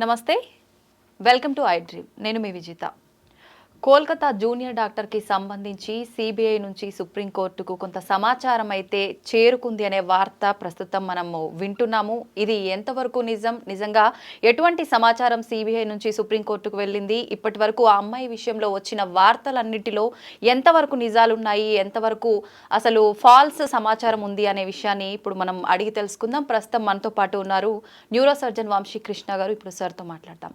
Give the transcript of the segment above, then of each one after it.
నమస్తే, welcome to I dream. నేను మీ Vijitha. Kolkata junior డాక్టర్కి సంబంధించి సిబిఐ నుంచి సుప్రీంకోర్టుకు కొంత సమాచారం అయితే చేరుకుంది అనే వార్త ప్రస్తుతం మనము వింటున్నాము. ఇది ఎంతవరకు నిజంగా ఎటువంటి సమాచారం సిబిఐ నుంచి సుప్రీంకోర్టుకు వెళ్ళింది, ఇప్పటి వరకు ఆ అమ్మాయి విషయంలో వచ్చిన వార్తలన్నిటిలో ఎంతవరకు నిజాలున్నాయి, ఎంతవరకు అసలు ఫాల్స్ సమాచారం ఉంది అనే విషయాన్ని ఇప్పుడు మనం అడిగి తెలుసుకుందాం. ప్రస్తుతం మనతో పాటు ఉన్నారు న్యూరో సర్జన్ వంశీ కృష్ణ గారు. ఇప్పుడు సార్తో మాట్లాడతాం.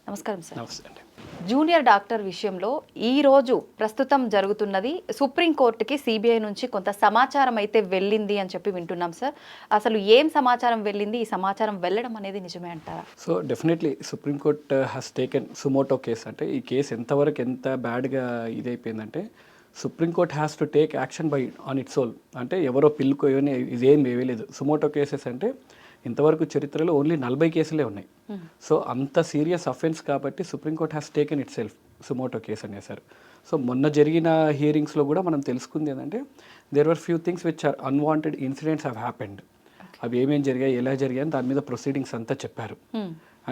నమస్కారం సార్. నమస్తే అండి. జూనియర్ డాక్టర్ విషయంలో ఈరోజు ప్రస్తుతం జరుగుతున్నది, సుప్రీంకోర్టుకి సిబిఐ నుంచి కొంత సమాచారం అయితే వెళ్ళింది అని చెప్పి వింటున్నాం సార్. అసలు ఏం సమాచారం వెళ్ళింది, ఈ సమాచారం వెళ్ళడం అనేది నిజమే అంటారా? So definitely supreme court has taken suo motu case. అంటే ఈ కేసు ఎంతవరకు ఎంత బ్యాడ్గా ఇదైపోయిందంటే supreme court has to take action by on its own. అంటే ఎవరో పిల్లుకో ఇదేం వేయలేదు. సుమోటో కేసెస్ అంటే ఇంతవరకు చరిత్రలో ఓన్లీ 40 కేసులే ఉన్నాయి. సో అంత సీరియస్ అఫెన్స్ కాబట్టి supreme court has taken it self suo motu case అనేసారు. సో మొన్న జరిగిన హియరింగ్స్లో కూడా మనం తెలుసుకుంది ఏంటంటే there were few things which are unwanted incidents have happened. అవి ఏమేమి జరిగాయి, ఎలా జరిగాయి అని దాని మీద ప్రొసీడింగ్స్ అంతా చెప్పారు.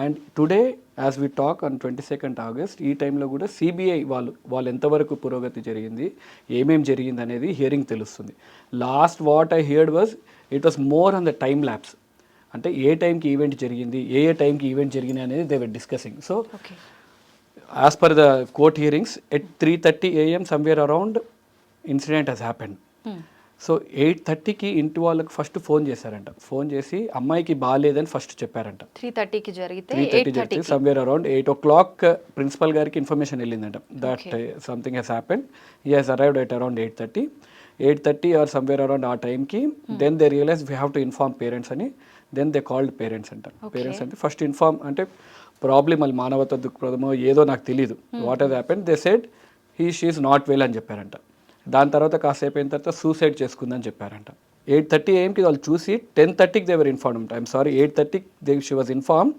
And today as we talk on 22nd August ఈ టైంలో కూడా సిబిఐ వాళ్ళు ఎంతవరకు పురోగతి జరిగింది, ఏమేమి జరిగింది అనేది హియరింగ్ తెలుస్తుంది. Last what I heard was it was more on the time lapse. అంటే ఏ టైంకి ఈవెంట్ జరిగింది, ఏ టైంకి ఈవెంట్ జరిగింది అనేది they were discussing. So as per the court hearings at 3:30 AM somewhere around incident has happened. So 8:30కి ఇంటి వాళ్ళకి ఫస్ట్ ఫోన్ చేశారంట. ఫోన్ చేసి అమ్మాయికి బాగాలేదని ఫస్ట్ చెప్పారంట. 3:30కి జరిగితే సమ్వేర్ అరౌండ్ 8 o'clock ప్రిన్సిపల్ గారికి ఇన్ఫర్మేషన్ వెళ్ళిందంట that something has happened. He has arrived at around 8:30 or somewhere around ఆ టైంకి then they realize we have to inform parents అని. దెన్ దే కాల్డ్ పేరెంట్స్ అంట. పేరెంట్స్ అంటే ఫస్ట్ ఇన్ఫార్మ్ అంటే problem మళ్ళీ మానవత దృక్పథమో ఏదో నాకు తెలియదు, what has happened. They said she's not well అని చెప్పారంట. దాని తర్వాత కాసేపు అయిన తర్వాత సూసైడ్ చేసుకుందని చెప్పారంట. 8:30 AMకి వాళ్ళు చూసి 10:30కి they were informed. I'm sorry, 8:30 she was inform.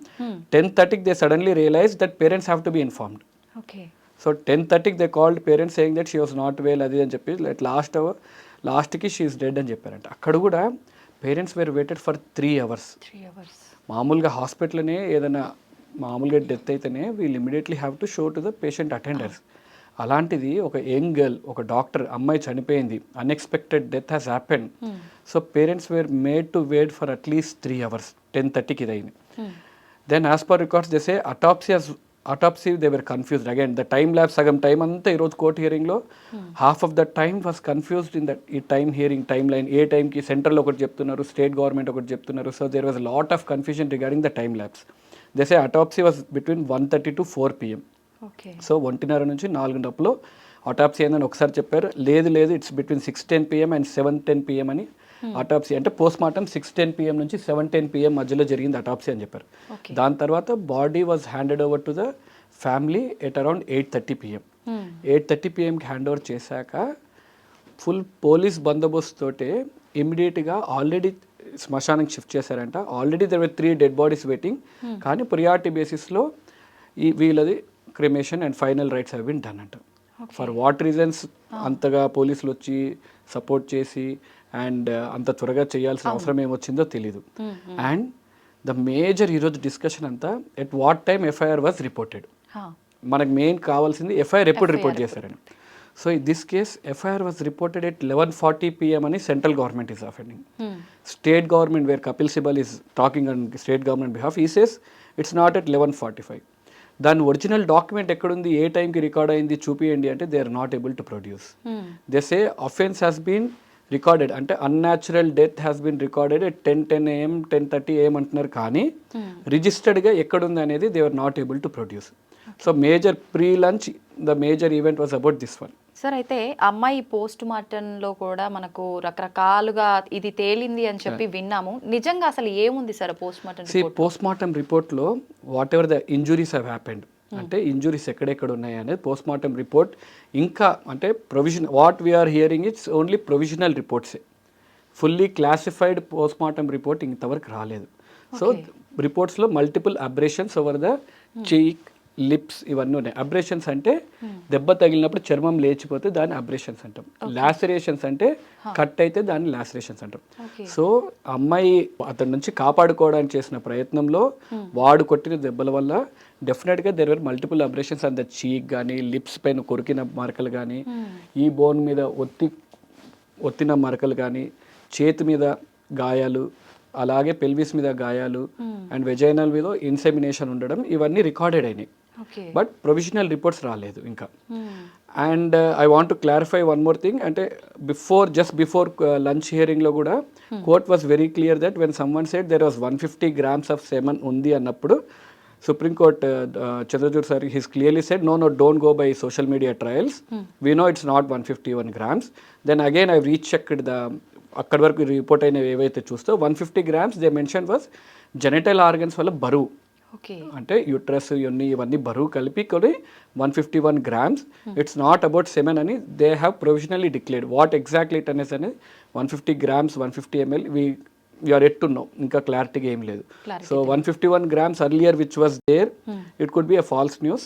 10:30కి they suddenly realize that parents have to be informed. So 10:30కి they called parents saying that she was not well అది అని చెప్పి లాస్ట్కి షీ ఈస్ డెడ్ అని చెప్పారంట. అక్కడ కూడా parents were waited for 3 hours. మామూలుగా హాస్పిటల్నే ఏదైనా మామూలుగా డెత్ అయితేనే వీళ్ళు immediately have to show to the patient attenders. అలాంటిది ఒక యంగ్ గర్ల్, ఒక డాక్టర్, అమ్మాయి చనిపోయింది, unexpected death has happen. So parents were made to wait for at least 3 hours. 10:30కి ఇది అయింది. Then as per records they say autopsy they were confused again. The time lapse సగం time అంతా ఈరోజు court హియరింగ్లో half of the time was confused in that ఈ time hearing timeline. ఏ టైంకి central ఒకటి చెప్తున్నారు, స్టేట్ గవర్నమెంట్ ఒకటి చెప్తున్నారు. So there was lot of confusion regarding the time lapse. They say autopsy was between 1:30 to 4 PM. సో 1:30 నుంచి 4 లోపల autopsy అయిందని ఒకసారి చెప్పారు. లేదు it's between 6:10 PM and 7:10 PM అని అటాప్సీ. అంటే పోస్ట్ మార్టం 6:10 PM నుంచి 7:10 PM మధ్యలో జరిగింది అటాప్సీ అని చెప్పారు. దాని తర్వాత body was handed over to the family at around 8:30 PM. 8:30 PMకి హ్యాండ్ ఓవర్ చేశాక ఫుల్ పోలీస్ బందోబస్తు తోటే ఇమ్మీడియట్గా ఆల్రెడీ శ్మశానానికి షిఫ్ట్ చేశారంట. Already there were 3 dead bodies waiting. కానీ ప్రియారిటీ బేసిస్లో వీళ్ళది cremation and final rites have been done అంట. ఫర్ వాట్ రీజన్స్ అంతగా పోలీసులు వచ్చి సపోర్ట్ చేసి అండ్ అంత త్వరగా చేయాల్సిన అవసరం ఏమొచ్చిందో తెలీదు. అండ్ ద మేజర్ ఈరోజు డిస్కషన్ అంతా at what time FIR was reported. మనకు మెయిన్ కావాల్సింది ఎఫ్ఐఆర్ ఎప్పుడు రిపోర్ట్ చేశారని. So in this case FIR was reported at 11:40 PM అని central government is offending. State government wear Kapil Sibal is talking on state government behalf, ఈ says it's not at 11:45. దాని original document ఎక్కడుంది, ఏ టైంకి record అయింది చూపియండి అంటే they are not able to produce. They say offence has been recorded, అంటే unnatural death has been recorded at 10:10 AM 10:30 AM అంటున్నారు. కానీ రిజిస్టర్డ్గా ఎక్కడుంది అనేది they are not able to produce. So major pre lunch the major event was about this one. Sir, అయితే అమ్మాయి post మార్టంలో కూడా మనకు రకరకాలుగా ఇది తేలింది అని చెప్పి విన్నాము. నిజంగా అసలు ఏముంది sir post mortem? Post mortem రిపోర్ట్లో whatever the injuries have happened, అంటే ఇంజురీస్ ఎక్కడెక్కడ ఉన్నాయి అనేది పోస్ట్ మార్టం రిపోర్ట్. ఇంకా అంటే provision what we're hearing it's only provisional రిపోర్ట్సే. Fully classified post mortem report ఇంతవరకు రాలేదు. సో రిపోర్ట్స్లో multiple abrasions over the cheek, lips ఇవన్నీ ఉన్నాయి. అబ్రేషన్స్ అంటే దెబ్బ తగిలినప్పుడు చర్మం లేచిపోతే దాన్ని అబ్రేషన్స్ అంటాం. లాసరేషన్స్ అంటే కట్ అయితే దాన్ని లాసరేషన్స్ అంటాం. సో అమ్మాయి అతని నుంచి కాపాడుకోవడానికి చేసిన ప్రయత్నంలో వాడు కొట్టిన దెబ్బల వల్ల డెఫినెట్గా there were multiple abrasions on the చీక్ కానీ, లిప్స్ పైన కొరికిన మరకలు కానీ, ఈ బోన్ మీద ఒత్తిన మరకలు కానీ, చేతి మీద గాయాలు, అలాగే పెల్విస్ మీద గాయాలు అండ్ వెజైనల్ మీద ఇన్సెమినేషన్ ఉండడం, ఇవన్నీ రికార్డెడ్ అయినాయి. బట్ ప్రొవిజనల్ రిపోర్ట్స్ రాలేదు ఇంకా. And I want to clarify one more thing, అంటే జస్ట్ బిఫోర్ లంచ్ హియరింగ్లో కూడా court was very clear that when someone said there was 150 grams of semen ఉంది అన్నప్పుడు Supreme Court, Chandrachud sir, he's clearly said, no, don't go by social media trials. We know it's not 151 grams. Then again, I rechecked అక్కడి వరకు report అయినవి ఏవైతే చూస్తే 150 grams they mention was genital organs వల్ల బరువు. అంటే యూట్రస్ ఇవన్నీ బరువు కలిపి కొన్ని 151 grams. It's not about semen అని they have provisionally declared. What exactly it అనేది 150 grams, 150 ml, we're at to know, ఇంకా క్లారిటీగా ఏం లేదు. So 151 grams earlier which was there, it could be a false news.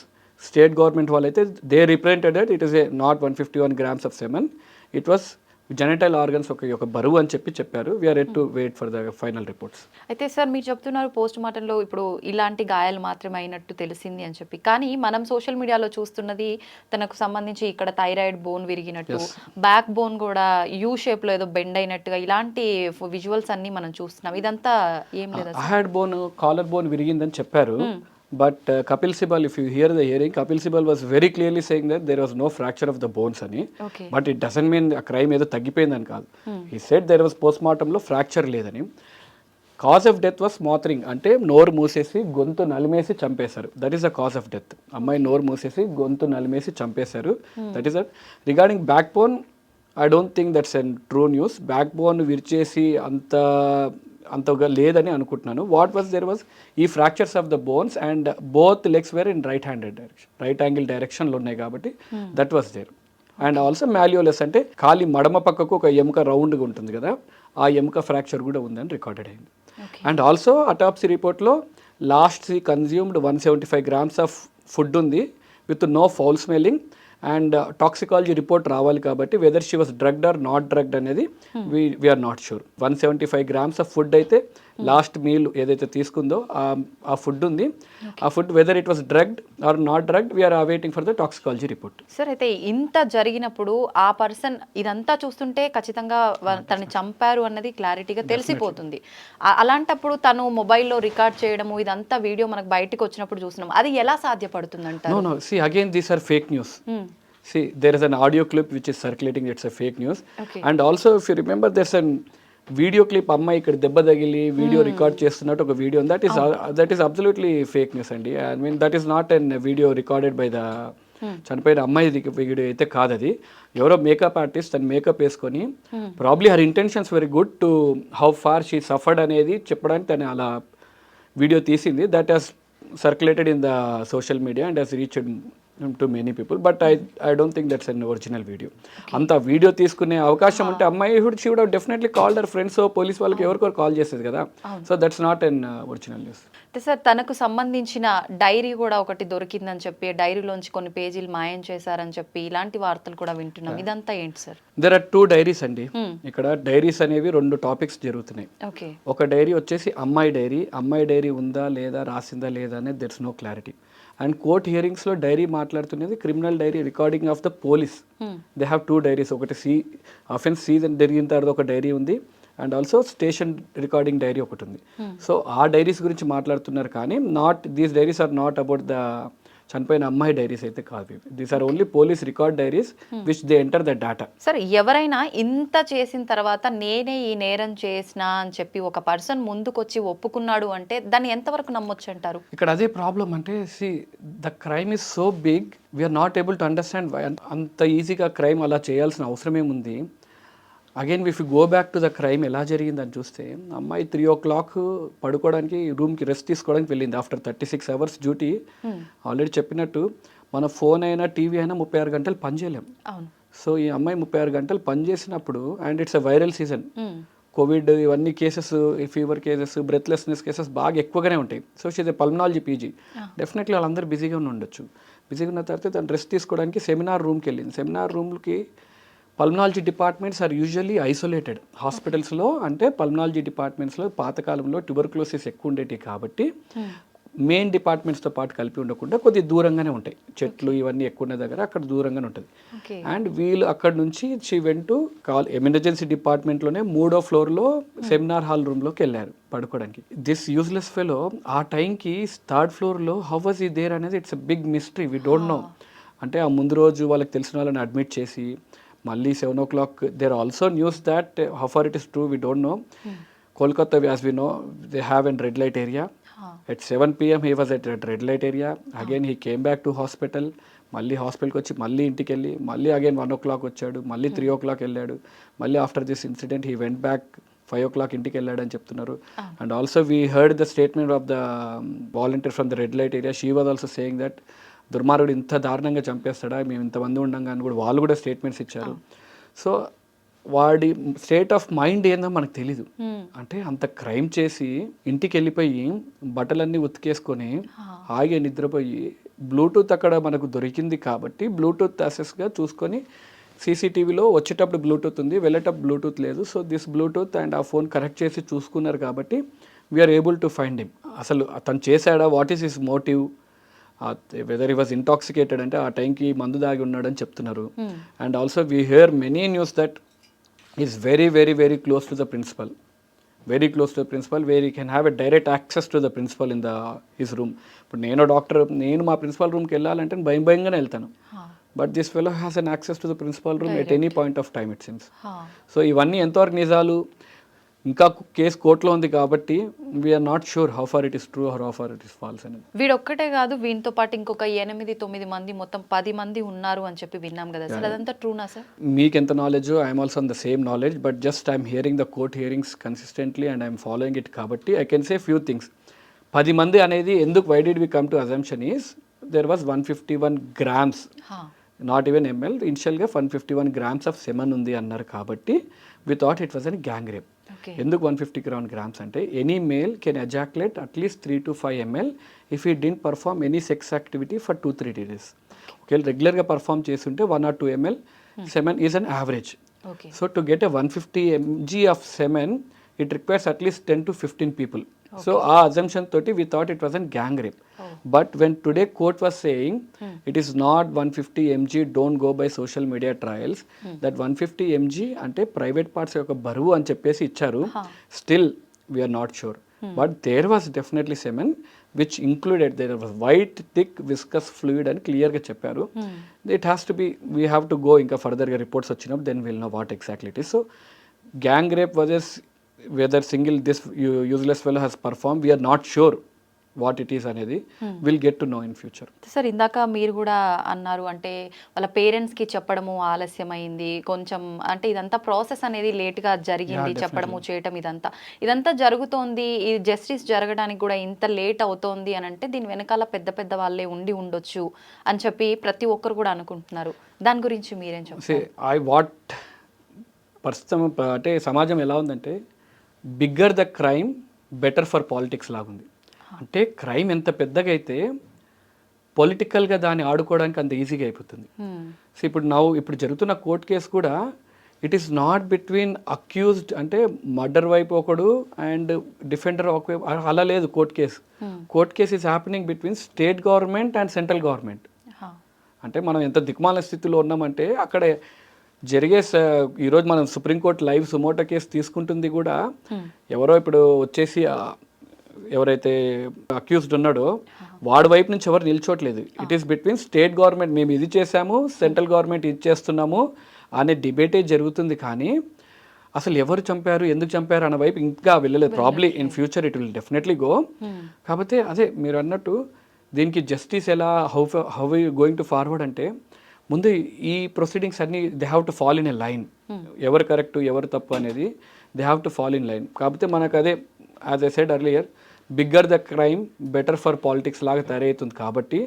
State government వాళ్ళైతే they represented that it is a not 151 grams of semen, it was genital organs ఒక బరువు అని చెప్పారు. We're at to wait for the final reports. అయితే sir మీరు చెప్తున్నారు post మార్టంలో ఇప్పుడు ఇలాంటి గాయాలు మాత్రమే అయినట్టు తెలిసింది అని చెప్పి, కానీ మనం సోషల్ మీడియాలో చూస్తున్నది తనకు సంబంధించి ఇక్కడ థైరాయిడ్ బోన్ విరిగినట్టు, బ్యాక్ బోన్ కూడా యూ షేప్ లో ఏదో బెండ్ అయినట్టుగా ఇలాంటి విజువల్స్ అన్ని మనం చూస్తున్నాం. ఇదంతా ఏం లేదు. హెడ్ బోన్, కాలర్ బోన్ విరిగిందని చెప్పారు. But Kapil Sibal, if you hear the hearing, Kapil Sibal was very clearly saying that there was no fracture of the bones ani. But it doesn't mean a crime edo taggipoyindani kaadu. He said there was postmortem lo fracture ledani. Cause of death was smothering, ante noru moosesi gontu nalimesi champesaru. That is the cause of death. Ammai noru moosesi gontu nalimesi champesaru. That is it. Regarding backbone, I don't think that's a true news. Backbone virchesi అంతగా లేదని అనుకుంటున్నాను. What was there was ఈ fractures of the bones and both legs were in right handed direction, right angle డైరెక్షన్లో ఉన్నాయి కాబట్టి that was there. And also malleolus అంటే ఖాళీ మడమ పక్కకు ఒక ఎముక రౌండ్గా ఉంటుంది కదా, ఆ ఎముక ఫ్రాక్చర్ కూడా ఉందని రికార్డెడ్ అయింది. అండ్ ఆల్సో అటాప్సీ రిపోర్ట్లో last consumed 175 grams of food ఉంది with no foul smelling. And toxicology report రావాలి కాబట్టి whether she was drugged or not drugged అనేది we're not sure. 175 grams of food అయితే లాస్ట్ మీల్ ఏదైతే తీసుకుందో ఆ ఫుడ్ ఉంది. ఆ food whether it was drugged or not drugged we're awaiting for the toxicology report. Sir అయితే ఇంత జరిగినప్పుడు ఆ పర్సన్ ఇదంతా చూస్తుంటే ఖచ్చితంగా తనని చంపారు అన్నది క్లారిటీగా తెలిసిపోతుంది. అలాంటప్పుడు తను మొబైల్లో రికార్డ్ చేయడము ఇదంతా వీడియో మనకు బయటకు వచ్చినప్పుడు చూస్తున్నాం, అది ఎలా సాధ్యపడుతుంది అంటారు? No, see again these are fake news. See, there is an audio clip which is circulating, it's a fake news. And also if you remember there's a video clip, అమ్మాయి ఇక్కడ దెబ్బ తగిలి వీడియో రికార్డ్ చేస్తున్నట్టు ఒక video, that is absolutely fake news అండి. I mean that is not an video recorded by the చనిపోయిన అమ్మాయి video అయితే కాదు. అది ఎవరో మేకప్ ఆర్టిస్ట్ తను మేకప్ వేసుకొని probably her intentions very good to how far she suffered అనేది చెప్పడానికి తను అలా వీడియో తీసింది. That has circulated in the social media and has reached to many people. But I don't think that's an original video. అంత video తీసుకునే అవకాశం ఉంటే అమ్మాయి she would have definitely called her friends, police వాళ్ళకి ఎవరికొరు call చేసేది కదా. So that's not an original news. Sir తనకు సంబంధించిన డైరీ కూడా ఒకటి దొరికిందని చెప్పి, డైరీలోంచి కొన్ని పేజీలు మాయం చేశారని చెప్పి ఇలాంటి వార్తలు కూడా వింటున్నాం. ఇదంతా ఏంటి సార్? దెర్ ఆర్ 2 డైరీస్ అండి. ఇక్కడ డైరీస్ అనేవి 2 టాపిక్స్ జరుగుతున్నాయి. ఒక డైరీ వచ్చేసి అమ్మాయి డైరీ ఉందా లేదా, రాసిందా లేదా అనేది there's no clarity. And court హియరింగ్స్లో డైరీ మాట్లాడుతున్నది criminal diary recording of the police. They have 2 diaries. ఒకటి అఫెన్స్ సీజన్ జరిగిన తర్వాత ఒక డైరీ ఉంది and also station recording diary ఒకటి ఉంది. సో ఆ డైరీస్ గురించి మాట్లాడుతున్నారు కానీ these diaries are not about the చనిపోయిన అమ్మాయి డైరీస్ అయితే కాదు. These are only police record diaries which they enter the data. Sir ఎవరైనా ఇంత చేసిన తర్వాత నేనే ఈ నేరం చేసిన అని చెప్పి ఒక పర్సన్ ముందుకొచ్చి ఒప్పుకున్నాడు అంటే దాన్ని ఎంతవరకు నమ్మొచ్చు అంటారు? ఇక్కడ అదే ప్రాబ్లం అంటే the crime is so big, we're not able to understand. అంత ఈజీగా క్రైమ్ అలా చేయాల్సిన అవసరం ఏముంది? Again if you go back to the crime ఎలా జరిగిందని చూస్తే, అమ్మాయి 3 o'clock పడుకోవడానికి రూమ్కి రెస్ట్ తీసుకోవడానికి వెళ్ళింది ఆఫ్టర్ 36 hours డ్యూటీ. ఆల్రెడీ చెప్పినట్టు మన ఫోన్ అయినా టీవీ అయినా 36 గంటలు పనిచేయలేం. సో ఈ అమ్మాయి 36 గంటలు పనిచేసినప్పుడు, and it's a viral season, covid ఇవన్నీ cases, fever cases, breathlessness cases బాగా ఎక్కువగానే ఉంటాయి. So she's a pulmonology PG. Definitely వాళ్ళందరూ బిజీగా ఉండొచ్చు. బిజీగా ఉన్న తర్వాత తను రెస్ట్ తీసుకోవడానికి సెమినార్ రూమ్కి వెళ్ళింది. సెమినార్ రూమ్కి pulmonology departments are usually isolated. హాస్పిటల్స్లో అంటే పల్మనాలజీ డిపార్ట్మెంట్స్లో పాతకాలంలో ట్యూబర్క్లోసిస్ ఎక్కువ ఉండేవి కాబట్టి మెయిన్ డిపార్ట్మెంట్స్తో పాటు కలిపి ఉండకుండా కొద్ది దూరంగానే ఉంటాయి. చెట్లు ఇవన్నీ ఎక్కువ ఉన్న దగ్గర అక్కడ దూరంగానే ఉంటుంది. అండ్ వీళ్ళు అక్కడ నుంచి షీ వెంట్ టు ఎమర్జెన్సీ డిపార్ట్మెంట్లోనే 3వ ఫ్లోర్లో సెమినార్ హాల్ రూమ్లోకి వెళ్ళారు పడుకోవడానికి. దిస్ యూజ్లెస్ ఫెలో ఆ టైంకి 3rd ఫ్లోర్లో హౌ వాజ్ ఈ దేర్ అనేది it's a big mystery, we don't know. అంటే ఆ ముందు రోజు వాళ్ళకి తెలిసిన వాళ్ళని అడ్మిట్ చేసి మళ్ళీ 7 o'clock there also news that how far it is true we don't know. Kolkata as we know they have an red light area. At 7 PM he was at red light area. Again he came back to hospital. మళ్ళీ హాస్పిటల్కి వచ్చి మళ్ళీ ఇంటికి వెళ్ళి మళ్ళీ again 1 o'clock వచ్చాడు, మళ్ళీ 3 o'clock వెళ్ళాడు. మళ్ళీ after this incident he went back 5 o'clock ఇంటికి వెళ్ళాడు అని చెప్తున్నారు. And also we heard the statement of the volunteer from the red light area. She was also saying that దుర్మార్గుడు ఇంత దారుణంగా చంపేస్తాడా, మేము ఇంతమంది ఉండంగా అని కూడా వాళ్ళు కూడా స్టేట్మెంట్స్ ఇచ్చారు. సో వాడి స్టేట్ ఆఫ్ మైండ్ ఏందో మనకు తెలీదు. అంటే అంత క్రైమ్ చేసి ఇంటికి వెళ్ళిపోయి బట్టలన్నీ ఉతికేసుకొని హాయిగా నిద్రపోయి బ్లూటూత్ అక్కడ మనకు దొరికింది కాబట్టి బ్లూటూత్ యాక్సెస్గా చూసుకొని సీసీటీవీలో వచ్చేటప్పుడు బ్లూటూత్ ఉంది, వెళ్ళేటప్పుడు బ్లూటూత్ లేదు. సో దిస్ బ్లూటూత్ అండ్ ఆ ఫోన్ కరెక్ట్ చేసి చూసుకున్నారు కాబట్టి we're able to find him. అసలు అతను చేశాడా, what is his motive, whether he was intoxicated అంటే ఆ టైంకి మందు దాగి ఉన్నాడని చెప్తున్నారు. And also we hear many news that is very very very close to the principal, very close to the principal, where he can have a direct access to the principal in his room. ఇప్పుడు నేను doctor, నేను మా principal రూమ్కి వెళ్ళాలంటే భయంగానే వెళ్తాను. But this fellow has an access to the principal room at any point of time it seems. So ఇవన్నీ ఎంతవరకు నిజాలు, ఇంకా కేసు కోర్టులో ఉంది కాబట్టి we're not sure how far it is true or how far it is false అనేది. వీడొక్కటే కాదు, వీనితో పాటు ఇంకొక 8-9 మంది, మొత్తం 10 మంది ఉన్నారు అని చెప్పి విన్నాం కదా సార్, అదంతా ట్రూనా సార్? మీకు ఎంత knowledge, I'm also on the same knowledge, but just I'm hearing the court hearings consistently and I'm following it కాబట్టి I can say few things. 10 మంది అనేది ఎందుకు, why did we come to assumption is there was 151 grams, not even ML, ఇనిషియల్గా 151 grams of semen ఉంది అన్నారు కాబట్టి we thought it was an gang rape. ఎందుకు 150 grams అంటే any male can ejaculate at least 3 to 5 ml if he didn't perform any sex activity for 2-3 days. ఒకవేళ రెగ్యులర్గా perform చేస్తుంటే 1 or 2 ml semen is an average. So to get a 150 mg of semen it requires at least 10 to 15 people. So ఆ assumption తోటి we thought it was an gang rape. But when today court was saying it is not 150 mg, don't go by social media trials, that 150 mg అంటే private parts యొక్క బరువు అని చెప్పేసి ఇచ్చారు. Still we're not sure, but there was definitely semen which included, there was white thick viscous fluid అని క్లియర్గా చెప్పారు. It has to be, we have to go ఇంకా ఫర్దర్గా రిపోర్ట్స్ వచ్చినప్పుడు then will know what exactly it is. So gang rape versus whether single this useless fellow has performed, we are not sure what it is అనేది will get to know in future. Sir ఇందాక మీరు కూడా అన్నారు, అంటే వాళ్ళ పేరెంట్స్కి చెప్పడము ఆలస్యమైంది కొంచెం, అంటే ఇదంతా ప్రాసెస్ అనేది లేట్గా జరిగింది, చెప్పడము చేయటం ఇదంతా జరుగుతోంది. ఈ జస్టిస్ జరగడానికి కూడా ఇంత లేట్ అవుతోంది అని అంటే దీని వెనకాల పెద్ద పెద్ద వాళ్ళే ఉండొచ్చు అని చెప్పి ప్రతి ఒక్కరు కూడా అనుకుంటున్నారు. దాని గురించి మీరేం చెప్తారు? ప్రస్తుతం అంటే సమాజం ఎలా ఉందంటే bigger the crime better for politics లాగుంది. అంటే క్రైమ్ ఎంత పెద్దగా అయితే పొలిటికల్గా దాన్ని ఆడుకోవడానికి అంత ఈజీగా అయిపోతుంది. సో ఇప్పుడు జరుగుతున్న కోర్ట్ కేసు కూడా it is not between accused, అంటే మర్డర్ వైపు ఒకడు అండ్ డిఫెండర్ ఒకవైపు, అలా లేదు court case is happening between state government and central government. అంటే మనం ఎంత దిక్మాల స్థితిలో ఉన్నామంటే అక్కడ జరిగే, ఈరోజు మనం సుప్రీంకోర్టు లైవ్ సుమోటో కేసు తీసుకుంటుంది కూడా ఎవరో ఇప్పుడు వచ్చేసి ఎవరైతే అక్యూజ్డ్ ఉన్నాడో వాడి వైపు నుంచి ఎవరు నిల్చోట్లేదు. It is between state government, మేము ఇది చేసాము, సెంట్రల్ గవర్నమెంట్ ఇది చేస్తున్నాము అనే డిబేటే జరుగుతుంది. కానీ అసలు ఎవరు చంపారు, ఎందుకు చంపారు అన్న వైపు ఇంకా వెళ్ళలేదు. Probably in future it will definitely go. కాకపోతే అదే మీరు అన్నట్టు దీనికి జస్టిస్ ఎలా, హౌ గోయింగ్ టు ఫార్వర్డ్ అంటే ముందు ఈ ప్రొసీడింగ్స్ అన్నీ they have to fall in a line. ఎవరు కరెక్ట్ ఎవరు తప్పు అనేది they have to fall in line. కాకపోతే మనకు అదే as I said earlier, bigger the crime better for politics లాగా తయారవుతుంది. కాబట్టి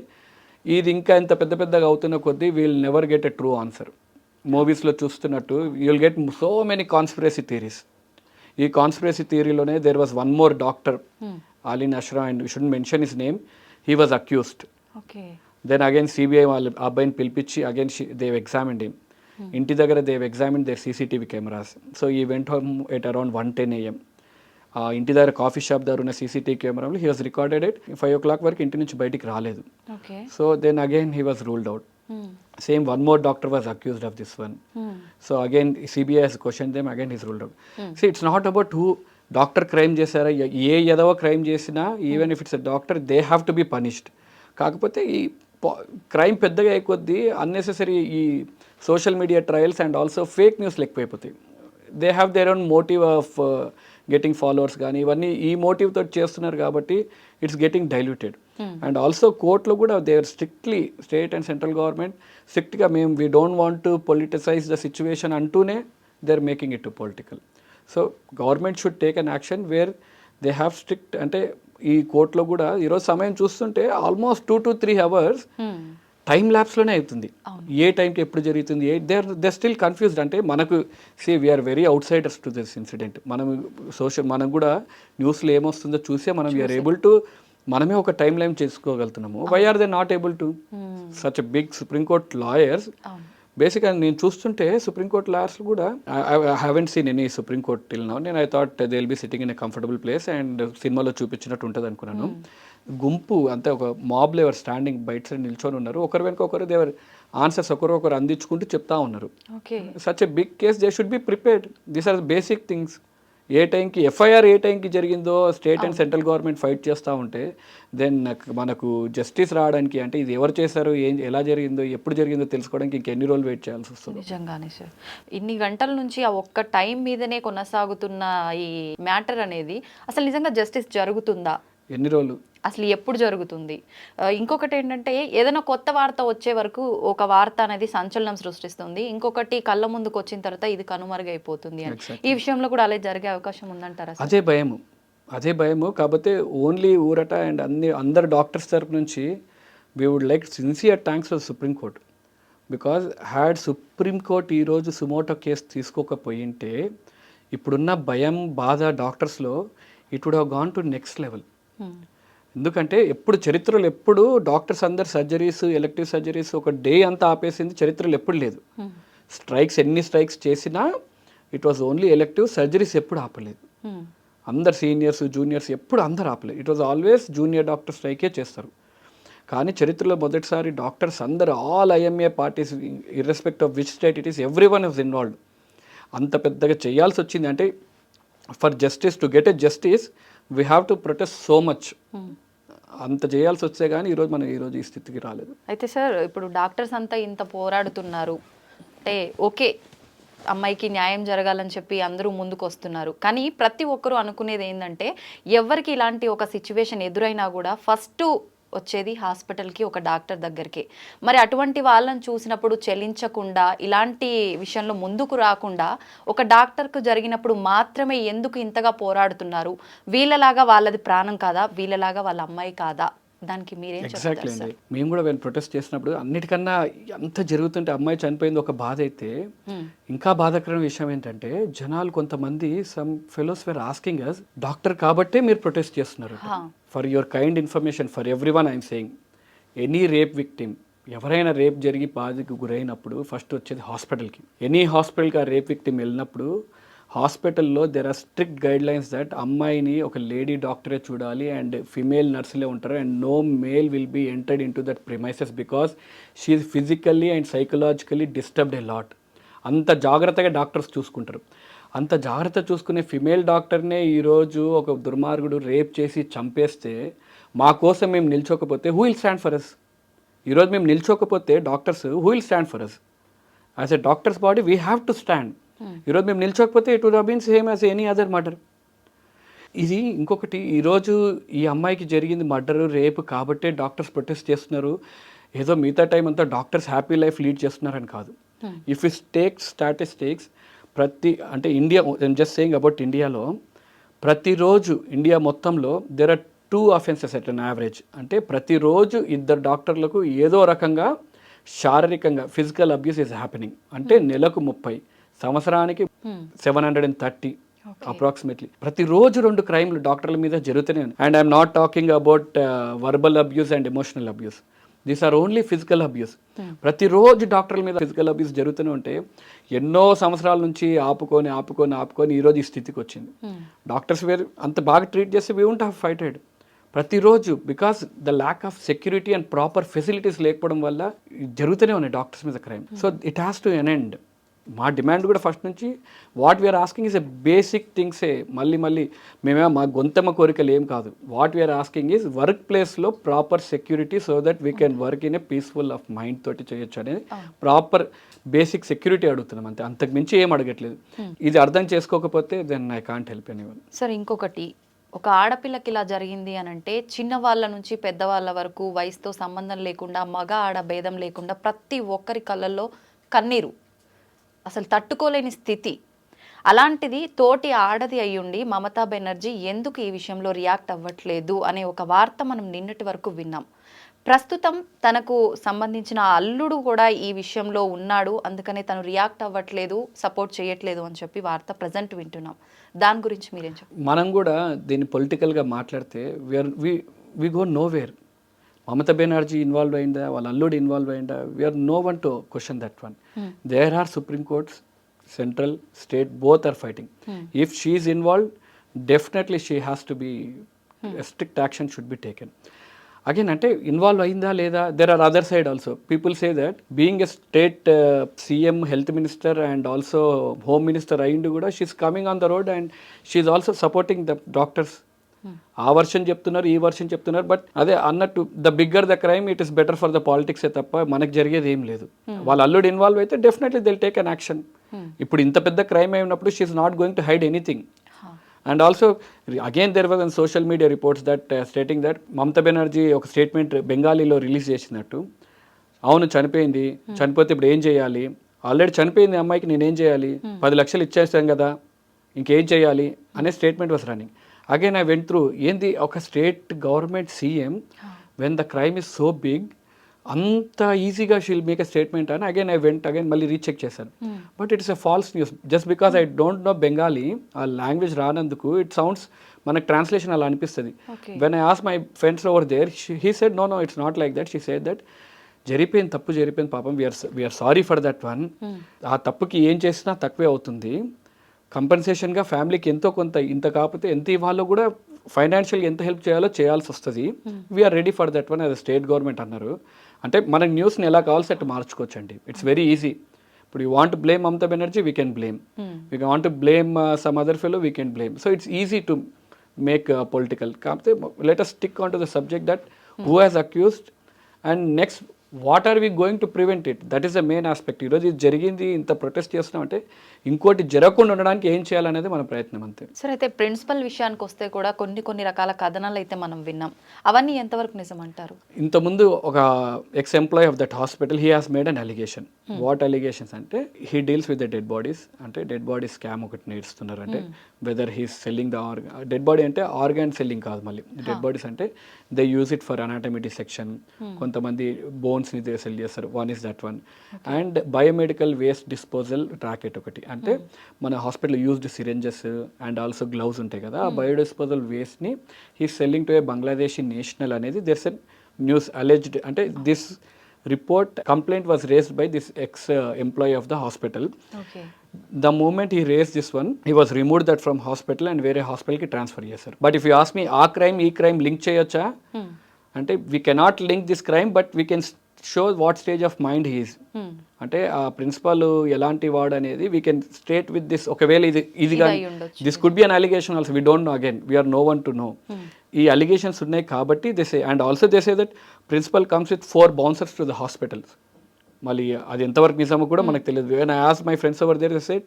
ఇది ఇంకా ఎంత పెద్దగా అవుతున్న కొద్దీ we'll never get a true answer. మూవీస్లో చూస్తున్నట్టు you will get so many conspiracy theories. ఈ కాన్స్పిరసీ థియరీలోనే there was one more doctor అలీన్ అష్రా and we should mention his name. He was accused. Okay. Then again CBI వాళ్ళు ఆ అబ్బాయిని పిలిపించి అగైన్ దేవ్ ఎగ్జామిన్డ్ హిమ్. ఇంటి దగ్గర they've examine their CCTV cameras. So he went home at around 1:10 AM. ఇంటి దగ్గర కాఫీ షాప్ దగ్గర ఉన్న సీసీటీవీ కెమెరాలో he was recorded at 5 o'clock వరకు ఇంటి నుంచి బయటికి రాలేదు. So then again he was ruled out. Same one more doctor was accused of this one. So again CBI has questioned them, again he's ruled out. See, it's not about who doctor crime చేశారా, ఏ ఏదవ crime చేసినా even if it's a doctor they have to be punished. కాకపోతే ఈ crime పెద్దగా అయిపోద్ది, unnecessary ఈ social media trials and also fake న్యూస్లు ఎక్కువైపోతాయి. They have their own motive of getting followers కానీ ఇవన్నీ ఈ మోటివ్ తోటి చేస్తున్నారు కాబట్టి it's getting diluted. And also కోర్టులో కూడా they are strictly state and central government స్ట్రిక్ట్గా మేము we don't want to politicize the situation అంటూనే they are making it too political. So government should take an action where they have strict. అంటే ఈ కోర్టులో కూడా ఈరోజు సమయం చూస్తుంటే ఆల్మోస్ట్ 2 to 3 hours టైం ల్యాబ్స్లోనే అవుతుంది. ఏ టైంకి ఎప్పుడు జరుగుతుంది, దే స్టిల్ కన్ఫ్యూజ్డ్. అంటే మనకు we're very outsiders to this incident. మనం కూడా న్యూస్లో ఏమొస్తుందో చూసే మనం వీఆర్ ఏబుల్ టు మనమే ఒక టైం లైన్ చేసుకోగలుగుతున్నాము. Why are they not able to? Such a big supreme court lawyers. బేసిక్గా నేను చూస్తుంటే సుప్రీంకోర్ట్ లాయర్స్ కూడా I haven't seen any supreme court till now. నేను I thought they will be sitting in a comfortable place and సినిమాలో చూపించినట్టు ఉంటుంది అనుకున్నాను. గుంపు అంతే, ఒక మాబ్లో ఎవరు స్టాండింగ్ బయట సైడ్ నిల్చొని ఉన్నారు, ఒకరి వెనుక ఒకరు దేవర్ ఆన్సర్స్ ఒకరు అందించుకుంటూ చెప్తా ఉన్నారు. Such a big case they should be prepared. These are basic things. ఏ టైంకి ఎఫ్ఐఆర్ ఏ టైంకి జరిగిందో state and central government fight చేస్తూ ఉంటే దెన్ మనకు జస్టిస్ రావడానికి, అంటే ఇది ఎవరు చేశారు, ఎలా జరిగిందో, ఎప్పుడు జరిగిందో తెలుసుకోవడానికి ఇంకెన్ని రోజులు వెయిట్ చేయాల్సి వస్తుంది. నిజంగానే సార్, ఇన్ని గంటల నుంచి ఆ ఒక్క టైం మీదనే కొనసాగుతున్న ఈ మ్యాటర్ అనేది అసలు నిజంగా జస్టిస్ జరుగుతుందా? ఎన్ని రోజులు, అసలు ఎప్పుడు జరుగుతుంది? ఇంకొకటి ఏంటంటే ఏదైనా కొత్త వార్త వచ్చే వరకు ఒక వార్త అనేది సంచలనం సృష్టిస్తుంది, ఇంకొకటి కళ్ళ ముందుకు వచ్చిన తర్వాత ఇది కనుమరుగైపోతుంది అని. ఈ విషయంలో కూడా అలా జరిగే అవకాశం ఉందంటారా? అదే భయము. కాకపోతే ఓన్లీ ఊరట అండ్ అందరు డాక్టర్స్ తరపు నుంచి we would like sincere thanks for supreme court. Because had supreme court ఈరోజు సుమోటో కేసు తీసుకోకపోయింటే ఇప్పుడున్న భయం బాధ డాక్టర్స్లో it would have gone to next level. ఎందుకంటే చరిత్రలో ఎప్పుడు డాక్టర్స్ అందరు సర్జరీస్, ఎలెక్టివ్ సర్జరీస్ ఒక డే అంతా ఆపేసింది చరిత్రలో ఎప్పుడు లేదు. ఎన్ని స్ట్రైక్స్ చేసినా it was only elective. Surgeries ఎప్పుడు ఆపలేదు. అందరు సీనియర్స్ జూనియర్స్ ఎప్పుడు అందరు ఆపలేదు. It was always junior doctor స్ట్రైకే చేస్తారు. కానీ చరిత్రలో మొదటిసారి డాక్టర్స్ అందరు all IMA parties irrespective of which state it is every one is involved. అంత పెద్దగా చేయాల్సి వచ్చింది. అంటే for justice, to get a justice we have to protest so much. అంత చేయాల్సి వచ్చే కానీ ఈరోజు ఈ స్థితికి రాలేదు. అయితే సార్, ఇప్పుడు డాక్టర్స్ అంతా ఇంత పోరాడుతున్నారు అంటే ఓకే, అమ్మాయికి న్యాయం జరగాలని చెప్పి అందరూ ముందుకు వస్తున్నారు. కానీ ప్రతి ఒక్కరూ అనుకునేది ఏంటంటే ఎవరికి ఇలాంటి ఒక సిచ్యువేషన్ ఎదురైనా కూడా ఫస్ట్ వచ్చేది హాస్పిటల్కి, ఒక డాక్టర్ దగ్గరికి. మరి అటువంటి వాళ్ళని చూసినప్పుడు చెల్లించకుండా, ఇలాంటి విషయంలో ముందుకు రాకుండా ఒక డాక్టర్కు జరిగినప్పుడు మాత్రమే ఎందుకు ఇంతగా పోరాడుతున్నారు? వీళ్ళలాగా వాళ్ళది ప్రాణం కాదా? వీళ్ళలాగా వాళ్ళ అమ్మాయి కాదా? దానికి మీరేం చెప్తారు? ఎగ్జాక్ట్లీ అండి. మేము కూడా వెళ్ళి ప్రొటెస్ట్ చేసినప్పుడు అన్నిటికన్నా ఎంత జరుగుతుంటే అమ్మాయి చనిపోయింది ఒక బాధ అయితే, ఇంకా బాధాకరమైన విషయం ఏంటంటే జనాలు కొంతమంది some fellows were asking us, doctor కాబట్టే మీరు ప్రొటెస్ట్ చేస్తున్నారు. For your kind information for every one I'm saying, any rape victim, ఎవరైనా రేప్ జరిగి బాధకు గురైనప్పుడు ఫస్ట్ వచ్చేది హాస్పిటల్కి. ఎనీ హాస్పిటల్కి ఆ రేప్ విక్టిమ్ వెళ్ళినప్పుడు హాస్పిటల్లో there are strict guidelines that అమ్మాయిని ఒక లేడీ డాక్టరే చూడాలి అండ్ ఫిమేల్ నర్సులే ఉంటారు and no male will be entered into that premises because she is physically and psychologically disturbed a lot. అంత జాగ్రత్తగా డాక్టర్స్ చూసుకుంటారు. అంత జాగ్రత్త చూసుకునే ఫిమేల్ డాక్టర్నే ఈరోజు ఒక దుర్మార్గుడు రేప్ చేసి చంపేస్తే మా కోసం మేము నిల్చోకపోతే who will stand for us? ఈరోజు మేము నిల్చోకపోతే doctors who will stand for us? As a doctors body we have to stand. ఈరోజు మేము నిల్చోకపోతే it would have been same as any other murder. ఇది ఇంకొకటి, ఈరోజు ఈ అమ్మాయికి జరిగింది మర్డరు రేపు కాబట్టే డాక్టర్స్ ప్రొటెస్ట్ చేస్తున్నారు, ఏదో మిగతా టైం అంతా డాక్టర్స్ హ్యాపీ లైఫ్ లీడ్ చేస్తున్నారని కాదు. ఇఫ్ యూ టేక్ స్టాటిస్టిక్స్, అంటే India, I'm just saying about ఇండియాలో, ప్రతిరోజు ఇండియా మొత్తంలో there are 2 offenses at an average. అంటే ప్రతిరోజు 2 డాక్టర్లకు ఏదో రకంగా శారీరకంగా ఫిజికల్ అబ్యూస్ ఈజ్ హ్యాపెనింగ్. అంటే నెలకు 30, సంవత్సరానికి 730. అప్రాక్సిమేట్లీ ప్రతిరోజు 2 క్రైమ్లు డాక్టర్ల మీద జరుగుతూనే ఉన్నాయి. And I'm not talking about verbal abuse and emotional abuse, these are only physical abuse. ప్రతిరోజు డాక్టర్ల మీద ఫిజికల్ అబ్యూస్ జరుగుతూనే ఉంటే ఎన్నో సంవత్సరాల నుంచి ఆపుకొని ఈరోజు ఈ స్థితికి వచ్చింది. డాక్టర్స్ వేరు అంత బాగా ట్రీట్ చేస్తే వీ వోంట్ హ్యావ్ ఫైటెడ్. ప్రతిరోజు because the lack of security and proper facilities లేకపోవడం వల్ల జరుగుతూనే ఉన్నాయి డాక్టర్స్ మీద crime. So it has to an end. మా డిమాండ్ కూడా ఫస్ట్ నుంచి what we're asking is a basic థింగ్సే. మళ్ళీ మేమే మా గొంతమ్మ కోరికలు ఏం కాదు. What we're asking is work ప్లేస్లో proper security so that we can work in a peaceful of mind తోటి చేయొచ్చు అనేది ప్రాపర్ బేసిక్ సెక్యూరిటీ అడుగుతున్నాం అంతే, అంతకు మించి ఏం అడగట్లేదు. ఇది అర్థం చేసుకోకపోతే then I can't help anyone. Sir ఇంకొకటి, ఒక ఆడపిల్లకి ఇలా జరిగింది అని అంటే చిన్నవాళ్ళ నుంచి పెద్దవాళ్ళ వరకు వయసుతో సంబంధం లేకుండా మగ ఆడ భేదం లేకుండా ప్రతి ఒక్కరి కళ్ళల్లో కన్నీరు, అసలు తట్టుకోలేని స్థితి. అలాంటిది తోటి ఆడది అయ్యుండి మమతా బెనర్జీ ఎందుకు ఈ విషయంలో రియాక్ట్ అవ్వట్లేదు అనే ఒక వార్త మనం నిన్నటి వరకు విన్నాం. ప్రస్తుతం తనకు సంబంధించిన అల్లుడు కూడా ఈ విషయంలో ఉన్నాడు, అందుకనే తను రియాక్ట్ అవ్వట్లేదు, సపోర్ట్ చేయట్లేదు అని చెప్పి వార్త ప్రజెంట్ వింటున్నాం. దాని గురించి మీరేం చెప్పారు? మనం కూడా దీన్ని పొలిటికల్గా మాట్లాడితే we go nowhere. Mamata Banerjee involve అయిందా, వాళ్ళ అల్లుడు ఇన్వాల్వ్ అయిందా, we are no one to question that one. There are supreme courts, central, state, both are fighting. If she is involved, definitely she has to be strict action should be taken. Again అంటే involve అయిందా లేదా, there are other side also. People say that being a state CM, health minister and also home minister అయిండు కూడా she's coming on the road and she's also supporting the doctors. ఆ version చెప్తున్నారు, ఈ version చెప్తున్నారు. But అదే అన్నట్టు the bigger the crime it is better for the పాలిటిక్సే తప్ప మనకు జరిగేది ఏం లేదు. వాళ్ళ అల్లుడు ఇన్వాల్వ్ అయితే definitely they'll take an action. ఇప్పుడు ఇంత పెద్ద క్రైమ్ అయినప్పుడు she's not going to hide anything. And also again there was on social media reports that stating that Mamata Banerjee ఒక స్టేట్మెంట్ బెంగాలీలో రిలీజ్ చేసినట్టు, అవును చనిపోయింది, చనిపోతే ఇప్పుడు ఏం చేయాలి, ఆల్రెడీ చనిపోయింది అమ్మాయికి నేనేం చేయాలి, 10 లక్షలు ఇచ్చేస్తాం కదా ఇంకేం చేయాలి అనే statement was running. Again I went through ఏంది ఒక state government CM when the crime is so big అంత ఈజీగా షీల్ మేక్ ఎ స్టేట్మెంట్ అని అగైన్ మళ్ళీ రీచెక్ చేశాను. But it's a false news. Just because I don't know Bengali, ఆ language రానందుకు it sounds మనకు ట్రాన్స్లేషన్ అలా అనిపిస్తుంది. When I ask my friends over there, he said no it's not like that. She said that తప్పు జరిగిపోయింది పాపం, we are sorry for that one. ఆ తప్పుకి ఏం చేసినా తక్కువే అవుతుంది. కంపెన్సేషన్గా ఫ్యామిలీకి ఎంతో కొంత, ఇంత కాకపోతే ఎంత ఇవ్వాలో కూడా ఫైనాన్షియల్గా ఎంత హెల్ప్ చేయాలో చేయాల్సి వస్తుంది. We're ready for that one as state government అన్నారు. అంటే మనకి న్యూస్ని ఎలా కావాల్సి అట్టు మార్చుకోవచ్చండి. It's very easy. ఇప్పుడు you want blame Mamata Banerjee, we can blame. We want to blame some other fellow, we can blame. So it's easy to make political. కాకపోతే let us stick on to the subject that who has accused and next what are we going to prevent it, that is the main aspect. ఈరోజు ఇది జరిగింది, ఇంత protest చేస్తున్నాం అంటే ఇంకోటి జరగకుండా ఉండడానికి ఏం చేయాలనేది మన ప్రయత్నం అంతే. సరే, అయితే ప్రిన్సిపల్ విషయానికి వస్తే కూడా కొన్ని రకాల కథనాలు అయితే మనం విన్నాం. అవన్నీ ఎంతవరకు నిజం అంటారు? ఇంతకుముందు ఒక ex employee of that hospital he has made an allegation. What allegations అంటే he deals with the dead bodies. అంటే డెడ్ బాడీ స్కామ్ ఒకటి నేర్చుతున్నారు. అంటే whether he's selling the dead body అంటే ఆర్గాన్ సెల్లింగ్ కాదు, మళ్ళీ డెడ్ బాడీస్ అంటే they use it for anatomy dissection. కొంతమంది బోన్స్ని సెల్ చేస్తారు. One is that one. And biomedical waste disposal racket ఒకటి. అంటే మన hospital used syringes and also gloves ఉంటాయి కదా, ఆ బయోడిస్పోజల్ వేస్ట్ని he selling to a Bangladeshi national అనేది దెర్స్ ఎ న్యూస్ అలెజ్డ్. అంటే this report complaint was raised by this ex employee of the hospital. The moment he raised this one, he was removed that from hospital and వేరే హాస్పిటల్కి transfer చేశారు. But if you ask me ఆ crime ఈ crime link చేయొచ్చా అంటే we cannot link this crime, but we can show what stage of mind he is. అంటే ఆ principal ఎలాంటి వాడు అనేది we can state with this. ఒకవేళ ఇది కానీ this could be an allegation also, we don't know, again we are no one to know. ఈ allegations ఉన్నాయి కాబట్టి they say. And also they say that principal comes with 4 bouncers to the hospitals. మళ్ళీ అది ఎంతవరకు నిజమో కూడా మనకు తెలియదు. When I ask my friends over there, they said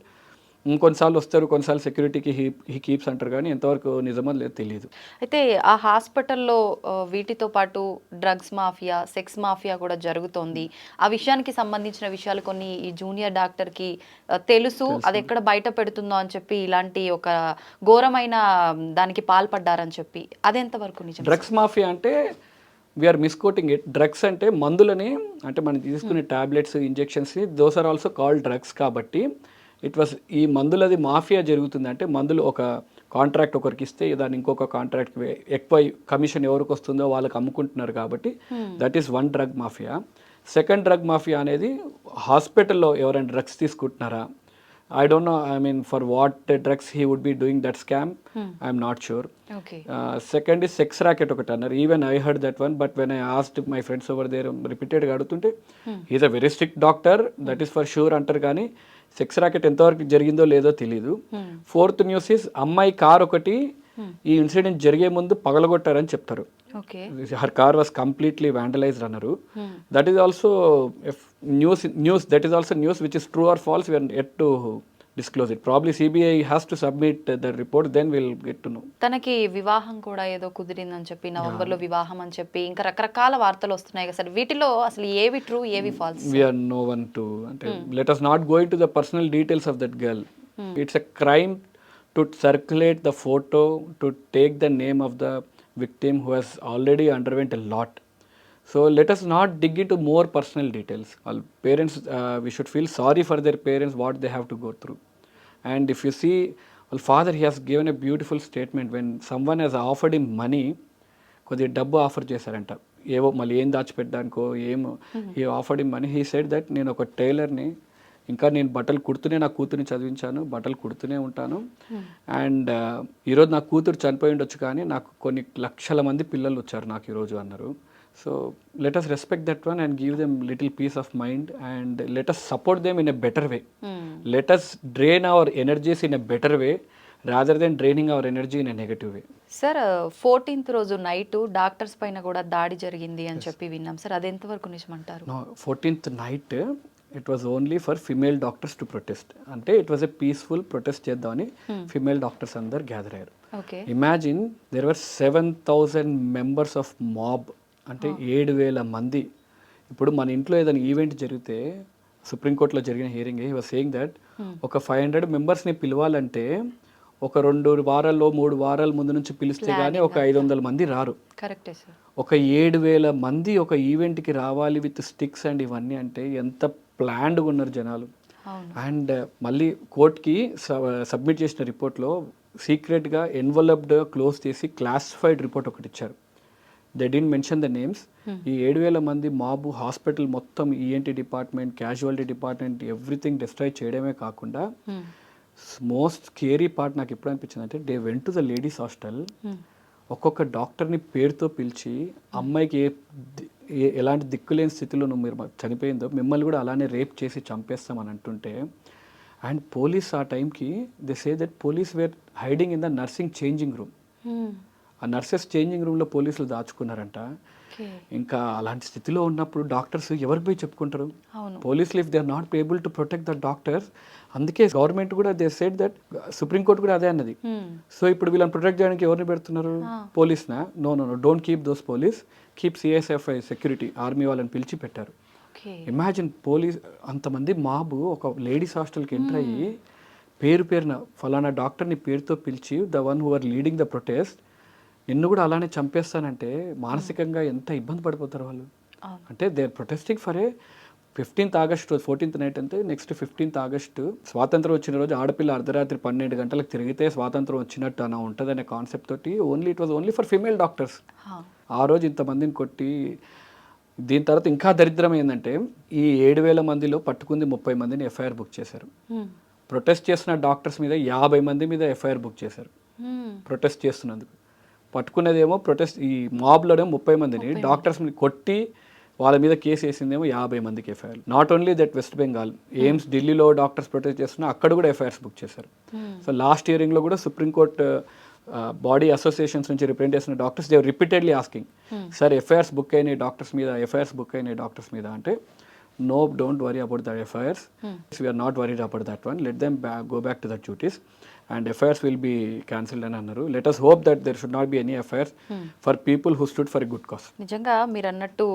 కొన్నిసార్లు వస్తారు, కొన్నిసార్లు సెక్యూరిటీకి హీ కీప్స్ అంటారు, కానీ ఎంతవరకు నిజమో లేదు తెలియదు. అయితే ఆ హాస్పిటల్లో వీటితో పాటు డ్రగ్స్ మాఫియా, సెక్స్ మాఫియా కూడా జరుగుతోంది. ఆ విషయానికి సంబంధించిన విషయాలు కొన్ని ఈ జూనియర్ డాక్టర్కి తెలుసు, అది ఎక్కడ బయట పెడుతుందో అని చెప్పి ఇలాంటి ఒక ఘోరమైన దానికి పాల్పడ్డారని చెప్పి, అదెంతవరకు నిజం? డ్రగ్స్ మాఫియా అంటే వీఆర్ మిస్కోటింగ్ ఇట్. డ్రగ్స్ అంటే మందులని, అంటే మనం తీసుకునే టాబ్లెట్స్, ఇంజెక్షన్స్ని, those are also called drugs. కాబట్టి ఇట్ వాస్ ఈ మందులది మాఫియా జరుగుతుంది. అంటే మందులు ఒక కాంట్రాక్ట్ ఒకరికి ఇస్తే దాన్ని ఇంకొక కాంట్రాక్ట్ ఎక్కువ కమిషన్ ఎవరికి వస్తుందో వాళ్ళకి అమ్ముకుంటున్నారు కాబట్టి that is one drug mafia. Second drug mafia అనేది హాస్పిటల్లో ఎవరైనా డ్రగ్స్ తీసుకుంటున్నారా, I don't know, I mean, for what drugs he would be doing that scam, I'm not sure. Okay. Second is sex racket ఒకటి అన్నారు. Even I heard that one, but when I asked my friends over there, repeatedగా అడుగుతుంటే he's a very strict doctor, that is for sure అంటారు, కానీ sex racket ఎంతవరకు జరిగిందో లేదో తెలీదు. Fourth news is అమ్మాయి కార్ ఒకటి ఈ ఇన్సిడెంట్ జరిగే ముందు పగలగొట్టారని చెప్తారు. Okay. Her car was completely vandalized అన్నారు. That is also news that is also news which is true or false, we are yet to disclose it. Probably CBI has to submit the report, then we'll get to know. తనకి వివాహం కూడా ఏదో కుదిరిందని చెప్పి, నవంబర్లో వివాహం అని చెప్పి ఇంకా రకరకాల వార్తలు వస్తున్నాయి కదా సార్, వీటిలో అసలు ఏవి ట్రూ ఏవి falls? We are no one to, అంటే let us not go into the personal details of that girl. It's a crime to circulate the photo, to take the name of the victim who has already underwent a lot. So let us not dig into more personal details. All parents, we should feel sorry for their parents, what they have to go through. And if you see, well, father, he has given a beautiful statement when someone has offered him money, కొద్దిగా డబ్బు offer చేశారంట, ఏవో మళ్ళీ ఏం దాచిపెట్టడానికో ఏమో. He offered him money. He said that నేను ఒక టైలర్ని, ఇంకా నేను బట్టలు కుడుతూనే నా కూతుర్ని చదివించాను, బట్టలు కుడుతూనే ఉంటాను, అండ్ ఈరోజు నా కూతురు చనిపోయి ఉండొచ్చు కానీ నాకు కొన్ని లక్షల మంది పిల్లలు వచ్చారు నాకు ఈరోజు అన్నారు. So let us respect that one and give them little peace of mind, and let us support them in a better way. Let us drain our energies in a better way rather than draining our energy in a negative way. Sir 14th రోజు night doctors పైన కూడా దాడి జరిగింది అని చెప్పి విన్నాం sir, అది ఎంతవరకు నిజమంటారు? No, 14th night it was only for female doctors to protest. అంటే it was a peaceful protest చేద్దామని female doctors అందరు గ్యాదర్ అయ్యారు. Okay. Imagine there were 7,000 members of mob, అంటే 7,000 మంది. ఇప్పుడు మన ఇంట్లో ఏదైనా ఈవెంట్ జరిగితే, సుప్రీంకోర్టులో జరిగిన hearing, he was saying that ఒక 500 మెంబర్స్ని పిలవాలంటే ఒక 2 వారాల్లో 3 వారాల ముందు నుంచి పిలిస్తే కానీ ఒక 500 మంది రారు. కరెక్టే సార్. ఒక 7,000 మంది ఒక ఈవెంట్కి రావాలి విత్ స్టిక్స్ అండ్ ఇవన్నీ, అంటే ఎంత ప్లాన్డ్గా ఉన్నారు జనాలు. అండ్ మళ్ళీ కోర్ట్కి సబ్మిట్ చేసిన రిపోర్ట్లో సీక్రెట్గా ఎన్వలప్డ్ క్లోజ్ చేసి క్లాసిఫైడ్ రిపోర్ట్ ఒకటి ఇచ్చారు. They didn't mention the names. ఈ 7,000 మంది మాబు హాస్పిటల్ మొత్తం, ENT department, casualty department, everything destroy చేయడమే కాకుండా మోస్ట్ స్కేరీ పార్ట్ నాకు ఎప్పుడు అనిపించింది అంటే, they went to the ladies hostel, ఒక్కొక్క డాక్టర్ని పేరుతో పిలిచి అమ్మాయికి ఎలాంటి దిక్కులేని స్థితిలో మీరు చనిపోయిందో మిమ్మల్ని కూడా అలానే రేప్ చేసి చంపేస్తామని అంటుంటే, అండ్ పోలీస్ ఆ టైంకి they say that police were hiding in the nursing changing room. ఆ నర్సెస్ చేంజింగ్ రూమ్లో పోలీసులు దాచుకున్నారంట. ఇంకా అలాంటి స్థితిలో ఉన్నప్పుడు డాక్టర్స్ ఎవరికి పోయి చెప్పుకుంటారు? పోలీసులు if they are not able to protect the doctors, అందుకే గవర్నమెంట్ కూడా దే సెడ్ దట్, సుప్రీంకోర్టు కూడా అదే అన్నది. సో ఇప్పుడు వీళ్ళని ప్రొటెక్ట్ చేయడానికి ఎవరిని పెడుతున్నారు? పోలీస్నా? No no no, don't keep those police, keep CSFI security, army వాళ్ళని పిలిచి పెట్టారు. ఇమాజిన్ పోలీస్ అంతమంది మాబు ఒక లేడీస్ హాస్టల్కి ఎంటర్ అయ్యి పేరున ఫలానా డాక్టర్ని పేరుతో పిలిచి, the one who are leading the protest, నిన్ను కూడా అలానే చంపేస్తానంటే మానసికంగా ఎంత ఇబ్బంది పడిపోతారు వాళ్ళు. అంటే they are protesting for a 15th August, 14th night అంటే నెక్స్ట్ 15th ఆగస్టు స్వాతంత్రం వచ్చిన రోజు ఆడపిల్ల అర్ధరాత్రి 12 గంటలకు తిరిగితే స్వాతంత్రం వచ్చినట్టు అలా ఉంటుందనే కాన్సెప్ట్ తోటి it was only for female doctors. ఆ రోజు ఇంతమందిని కొట్టి, దీని తర్వాత ఇంకా దరిద్రం ఏంటంటే, ఈ 7,000 మందిలో పట్టుకుంది 30 మందిని ఎఫ్ఐఆర్ బుక్ చేశారు. ప్రొటెస్ట్ చేస్తున్న డాక్టర్స్ మీద 50 మంది మీద ఎఫ్ఐఆర్ బుక్ చేశారు ప్రొటెస్ట్ చేస్తున్నందుకు. పట్టుకునేదేమో ప్రొటెస్ట్, ఈ మాబ్లోనేమో 30 మందిని, డాక్టర్స్ని కొట్టి వాళ్ళ మీద కేసు వేసిందేమో 50 మందికి FIR. Not only that, west Bengal, AIIMS ఢిల్లీలో డాక్టర్స్ ప్రొటెస్ట్ చేస్తున్నా అక్కడ కూడా ఎఫ్ఐఆర్స్ బుక్ చేశారు. సో లాస్ట్ హియరింగ్లో కూడా సుప్రీంకోర్టు బాడీ అసోసియేషన్స్ నుంచి రిప్రజెంట్ చేసిన doctors they repeatedly asking, sir FIRs book అయినాయి డాక్టర్స్ మీద, ఎఫ్ఐఆర్స్ బుక్ అయినాయి డాక్టర్స్ మీద అంటే, no, don't worry about the FIRs. We are not worried about that one. Let them go back to their duties and FIRs will be cancelled అని అన్నారు. Let us hope that there should not be any FIRs for people who stood for a good cause. నిజంగా మీరు అన్నట్టు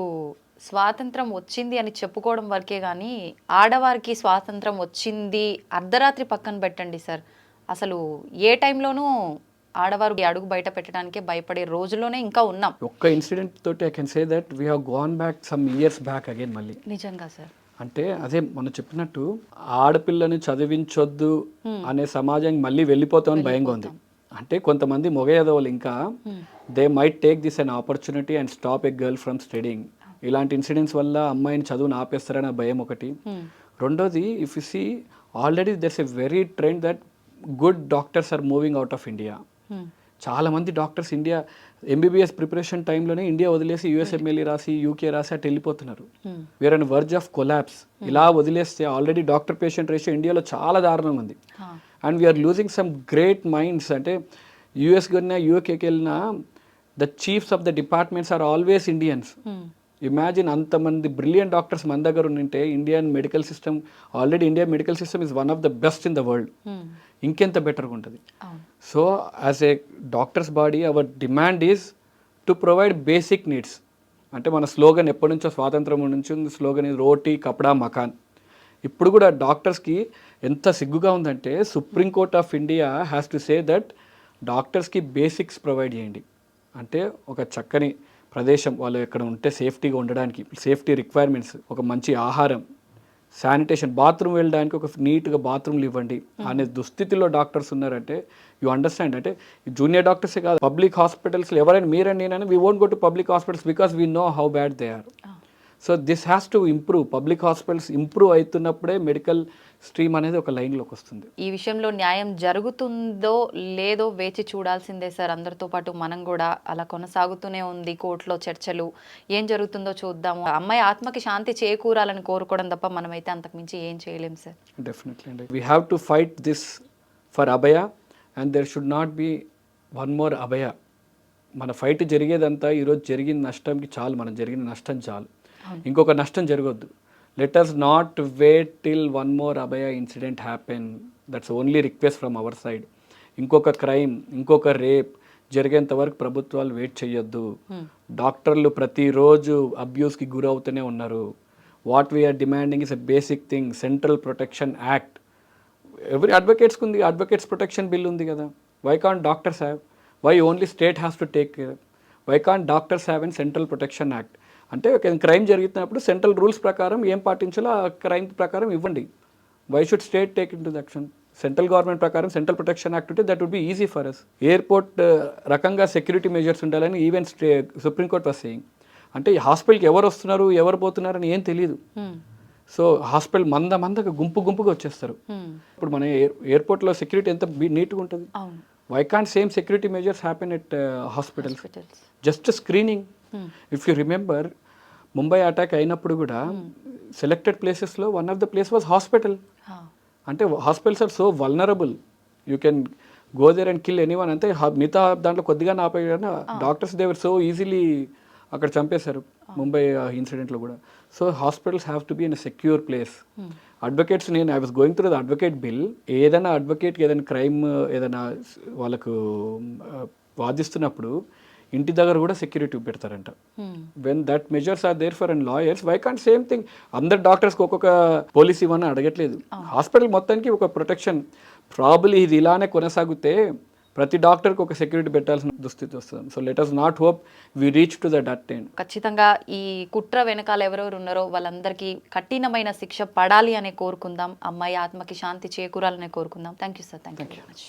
స్వాతంత్రం వచ్చింది అని చెప్పుకోవడం వరకే కానీ, ఆడవారికి స్వాతంత్రం వచ్చింది అర్ధరాత్రి పక్కన పెట్టండి సార్, అసలు ఏ టైంలోనూ ఆడవారు అడుగు బయట పెట్టడానికే భయపడే రోజుల్లోనే ఇంకా ఉన్నాం. ఒక్క ఇన్సిడెంట్ తోటి I can say that we have gone back some years back again మళ్ళీ. నిజంగా సార్, అంటే అదే మనం చెప్పినట్టు ఆడపిల్లని చదివించొద్దు అనే సమాజానికి మళ్ళీ వెళ్ళిపోతామని భయంగా ఉంది. అంటే కొంతమంది మొగ ఎదవలు ఇంకా they might take this an opportunity and stop a girl from studying. ఇలాంటి ఇన్సిడెంట్స్ వల్ల అమ్మాయిని చదువుని ఆపేస్తారనే భయం ఒకటి. రెండోది, if you see already there's a very trend that good doctors are moving out of India. చాలా మంది డాక్టర్స్ ఇండియా ఎంబీబీఎస్ ప్రిపరేషన్ టైంలోనే ఇండియా వదిలేసి యూఎస్ఎంఎల్ఈ రాసి యూకే రాసి అటు వెళ్ళిపోతున్నారు. We're and verge of collapse. ఇలా వదిలేస్తే ఆల్రెడీ డాక్టర్ పేషెంట్ రేషియో ఇండియాలో చాలా దారుణంగా ఉంది. And we are losing some great minds. అంటే యూఎస్కి వెళ్ళినా యూకేకి వెళ్ళినా the chiefs of the departments are always Indians. Imagine అంతమంది బ్రిలియంట్ డాక్టర్స్ మన దగ్గర ఉంటే Indian medical system, already India medical system is one of the best in the world. ఇంకెంత బెటర్గా ఉంటుంది. So as a doctors body our demand is to provide basic needs. అంటే మన slogan ఎప్పటి నుంచో స్వాతంత్రం నుంచి ఉంది. స్లోగన్ ఈజ్ రోటీ కపడా మకాన్. ఇప్పుడు కూడా డాక్టర్స్కి ఎంత సిగ్గుగా ఉందంటే supreme court of India has to say that డాక్టర్స్కి బేసిక్స్ ప్రొవైడ్ చేయండి. అంటే ఒక చక్కని ప్రదేశం, వాళ్ళు ఎక్కడ ఉంటే సేఫ్టీగా ఉండడానికి సేఫ్టీ రిక్వైర్మెంట్స్, ఒక మంచి ఆహారం, శానిటేషన్, బాత్రూమ్ వెళ్ళడానికి ఒక నీట్గా బాత్రూమ్లు ఇవ్వండి అనే దుస్థితిలో డాక్టర్స్ ఉన్నారంటే యూ అండర్స్టాండ్. అంటే జూనియర్ డాక్టర్సే కాదు, పబ్లిక్ హాస్పిటల్స్లో ఎవరైనా మీరైనా నేనైనా we won't go to public hospitals because we know how bad they are. So this has to improve. Public hospitals improve అవుతున్నప్పుడే మెడికల్ స్ట్రీమ్ అనేది ఒక లైన్లోకి వస్తుంది. ఈ విషయంలో న్యాయం జరుగుతుందో లేదో వేచి చూడాల్సిందే సార్. అందరితో పాటు మనం కూడా అలా కొనసాగుతూనే ఉంది కోర్టులో చర్చలు. ఏం జరుగుతుందో చూద్దాము. అమ్మాయి ఆత్మకి శాంతి చేకూరాలని కోరుకోవడం తప్ప మనమైతే అంతకుమించి ఏం చేయలేం సార్. డెఫినెట్లీ అండి. We have to fight this for Abhaya and there should not be one more Abhaya. మన ఫైట్ జరిగేదంతా ఈరోజు జరిగిన నష్టంకి చాలు, మనం జరిగిన నష్టం చాలు, ఇంకొక నష్టం జరగొద్దు. Let us not wait till one more Abhaya incident happen. That's only request from our side. ఇంకొక క్రైమ్, ఇంకొక రేప్ జరిగేంత వరకు ప్రభుత్వాలు వెయిట్ చేయొద్దు. డాక్టర్లు ప్రతిరోజు అబ్యూస్కి గురవుతూనే ఉన్నారు. What we're demanding is a basic thing, central protection act. Every అడ్వకేట్స్కి ఉంది, అడ్వకేట్స్ ప్రొటెక్షన్ బిల్ ఉంది కదా. Why can't doctors have? Why only state has to take care? Why can't doctors have an central protection act? అంటే ఒక crime జరుగుతున్నప్పుడు central rules ప్రకారం ఏం పాటించాలో ఆ క్రైమ్ ప్రకారం ఇవ్వండి. Why should state take in to the action? Central government ప్రకారం central protection act ఉంటే that would be easy for us. Airport రకంగా సెక్యూరిటీ మెజర్స్ ఉండాలని ఈవెన్ సుప్రీంకోర్ట్ వాస్ సేయింగ్. అంటే ఈ హాస్పిటల్కి ఎవరు వస్తున్నారు ఎవరు పోతున్నారని ఏం తెలియదు. సో హాస్పిటల్ మందగా గుంపుగా వచ్చేస్తారు. ఇప్పుడు మన ఎయిర్పోర్ట్లో సెక్యూరిటీ ఎంత నీట్గా ఉంటుంది. Why can't same security measures happen at hospitals? Just screening. If you remember, Mumbai attack అయినప్పుడు కూడా సెలెక్టెడ్ ప్లేసెస్లో one of the place was hospital. అంటే hospitals are so vulnerable, you can go there and kill anyone. అంటే మిగతా దాంట్లో కొద్దిగా ఆపేయడం, doctors దేవర్ so easily అక్కడ చంపేశారు ముంబై ఇన్సిడెంట్లో కూడా. So hospitals have to be in a secure place. Advocates, నేను I was going through the advocate bill. ఏదైనా అడ్వకేట్కి ఏదైనా క్రైమ్ ఏదైనా వాళ్ళకు వాదిస్తున్నప్పుడు ఇంటి దగ్గర కూడా సెక్యూరిటీ పెడతారంట. When that measures are there for and lawyers, why can't same thing? అందరు డాక్టర్స్కి ఒక్కొక్క పోలీస్ ఇవ్వని అడగట్లేదు. హాస్పిటల్ మొత్తానికి ఒక ప్రొటెక్షన్. ప్రాబబ్లీ ఇది ఇలానే కొనసాగితే ప్రతి డాక్టర్కి ఒక సెక్యూరిటీ పెట్టాల్సిన దుస్థితి వస్తుంది. So let us not hope we reach to that end. ఖచ్చితంగా ఈ కుట్ర వెనకాల ఎవరెవరు ఉన్నారో వాళ్ళందరికీ కఠినమైన శిక్ష పడాలి అనే కోరుకుందాం. అమ్మాయి ఆత్మకి శాంతి చేకూరాలనే కోరుకుందాం. Thank you sir. Thank you very much.